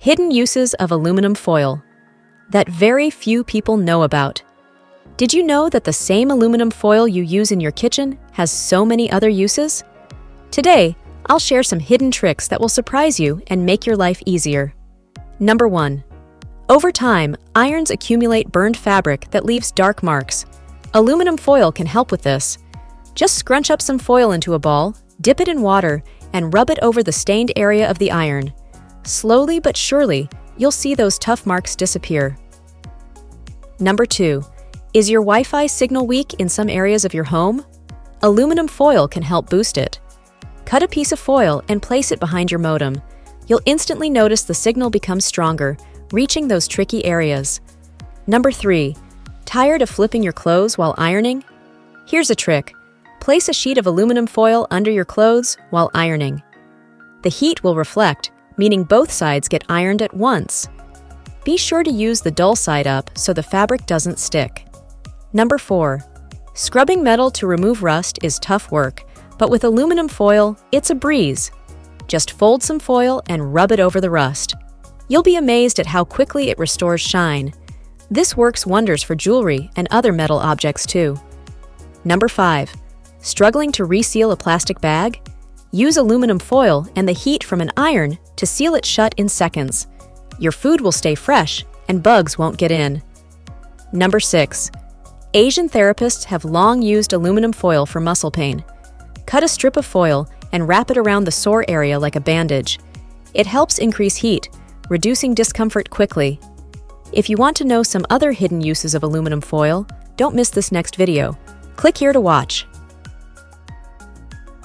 Hidden uses of aluminum foil that very few people know about. Did you know that the same aluminum foil you use in your kitchen has so many other uses? Today, I'll share some hidden tricks that will surprise you and make your life easier. Number 1. Over time, irons accumulate burned fabric that leaves dark marks. Aluminum foil can help with this. Just scrunch up some foil into a ball, dip it in water, and rub it over the stained area of the iron. Slowly but surely, you'll see those tough marks disappear. Number 2. Is your Wi-Fi signal weak in some areas of your home? Aluminum foil can help boost it. Cut a piece of foil and place it behind your modem. You'll instantly notice the signal becomes stronger, reaching those tricky areas. Number 3. Tired of flipping your clothes while ironing? Here's a trick. Place a sheet of aluminum foil under your clothes while ironing. The heat will reflect, meaning both sides get ironed at once. Be sure to use the dull side up so the fabric doesn't stick. Number 4. Scrubbing metal to remove rust is tough work, but with aluminum foil, it's a breeze. Just fold some foil and rub it over the rust. You'll be amazed at how quickly it restores shine. This works wonders for jewelry and other metal objects too. Number 5. Struggling to reseal a plastic bag? Use aluminum foil and the heat from an iron to seal it shut in seconds. Your food will stay fresh and bugs won't get in. Number 6. Asian therapists have long used aluminum foil for muscle pain. Cut a strip of foil and wrap it around the sore area like a bandage. It helps increase heat, reducing discomfort quickly. If you want to know some other hidden uses of aluminum foil, don't miss this next video. Click here to watch.